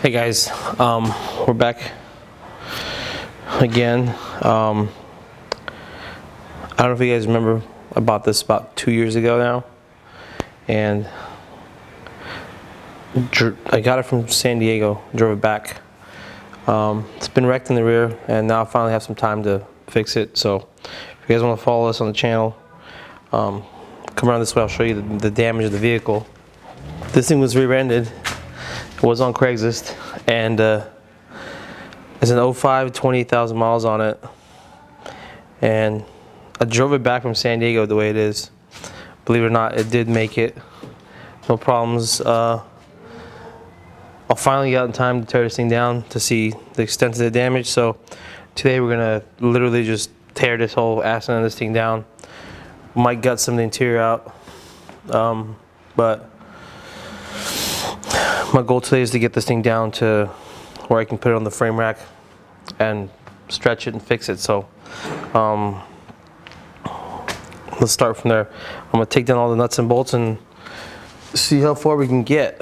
Hey guys, we're back again. I don't know if you guys remember, I bought this about 2 years ago now, and I got it from San Diego, drove it back. It's been wrecked in the rear, and now I finally have some time to fix it. So if you guys want to follow us on the channel, come around this way, I'll show you the damage of the vehicle. This thing was rear-ended. It was on Craigslist, and it's an 05, 28,000 miles on it, and I drove it back from San Diego the way it is. Believe it or not, it did make it. No problems. I'll finally get out in time to tear this thing down to see the extent of the damage. So today we're gonna literally just tear this whole ass end of this thing down. Might gut some of the interior out, but my goal today is to get this thing down to where I can put it on the frame rack and stretch it and fix it. So let's start from there. I'm gonna take down all the nuts and bolts and see how far we can get.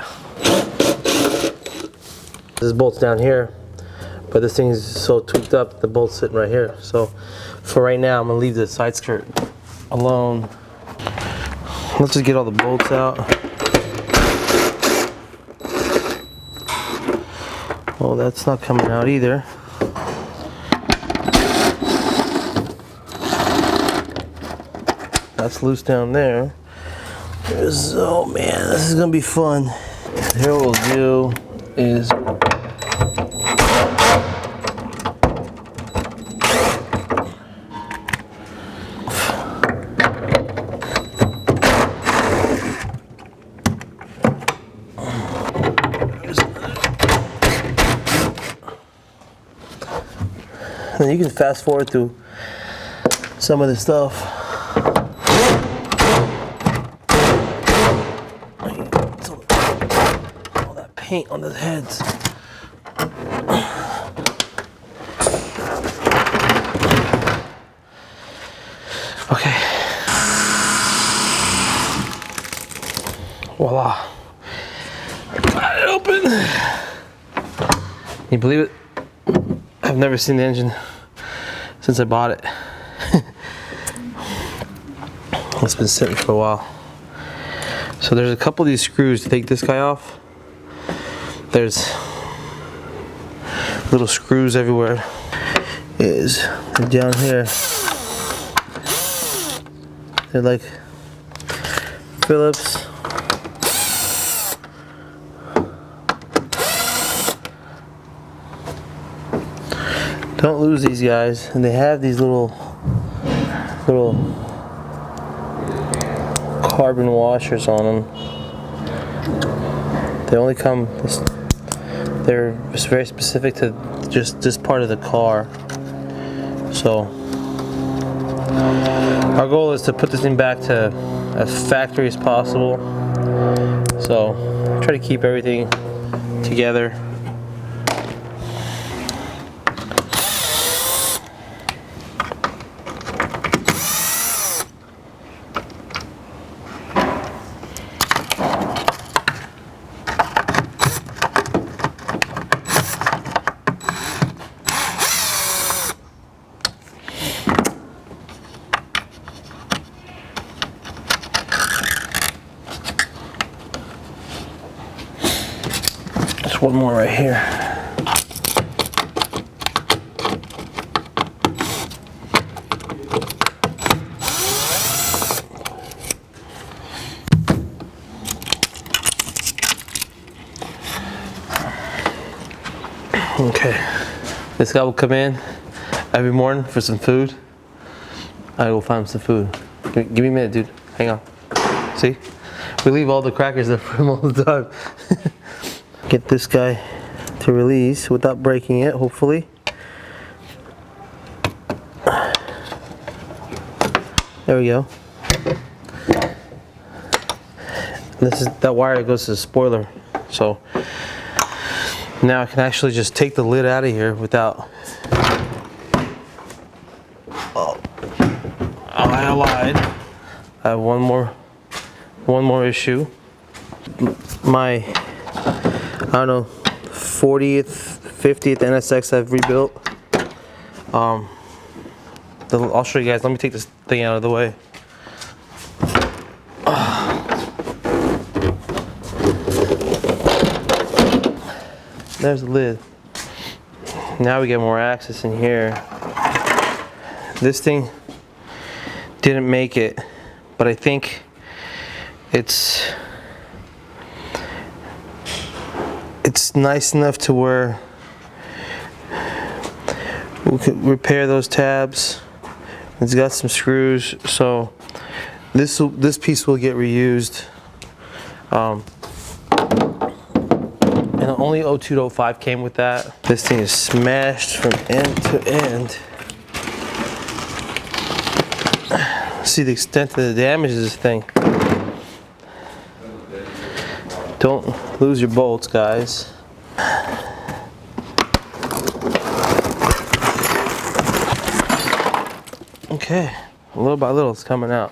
This bolt's down here, but this thing is so tweaked up, the bolt's sitting right here. So for right now, I'm gonna leave the side skirt alone. Let's just get all the bolts out. Well, that's not coming out either. That's loose down there. Oh man, this is gonna be fun. Here what we'll do is and you can fast forward through some of the stuff. All that paint on the heads. Okay. Voila. Got it open. Can you believe it? I've never seen the engine since I bought it. It's been sitting for a while. So there's a couple of these screws to take this guy off. There's little screws everywhere. They're down here. They're like Phillips. Don't lose these guys, and they have these little carbon washers on them. They only come, they're very specific to just this part of the car. So our goal is to put this thing back to as factory as possible. So try to keep everything together. One more right here. Okay, this guy will come in every morning for some food. I will find some food. Give me a minute, dude. Hang on. See? We leave all the crackers there for him all the time. Get this guy to release without breaking it, hopefully. There we go. This is that wire that goes to the spoiler. So now I can actually just take the lid out of here without. Oh, I lied. I have one more issue. My, I don't know, 40th, 50th NSX I've rebuilt. I'll show you guys. Let me take this thing out of the way. There's the lid. Now we get more access in here. This thing didn't make it, but I think it's nice enough to where we could repair those tabs. It's got some screws, so this piece will get reused. And only 02 to 05 came with that. This thing is smashed from end to end. See the extent of the damage of this thing. Don't lose your bolts, guys. Okay, little by little it's coming out.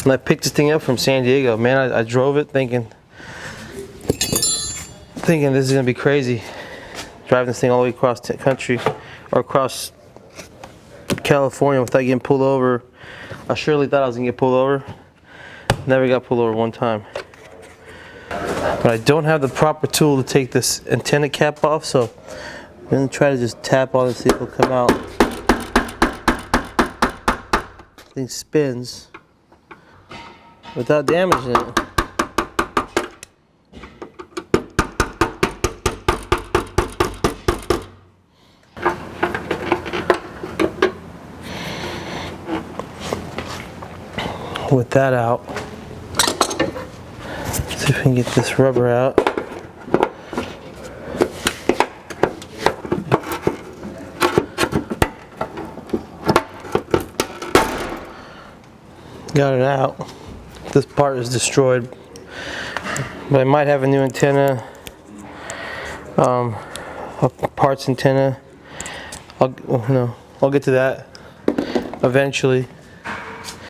When I picked this thing up from San Diego, man, I drove it thinking this is gonna be crazy. Driving this thing all the way across the country or across California without getting pulled over. I surely thought I was gonna get pulled over. Never got pulled over one time. But I don't have the proper tool to take this antenna cap off, so I'm gonna try to just tap on it, see if it'll come out. This thing spins without damaging it. With that out, see if we can get this rubber out. Got it out. This part is destroyed, but I might have a new antenna, a parts antenna. I'll get to that eventually.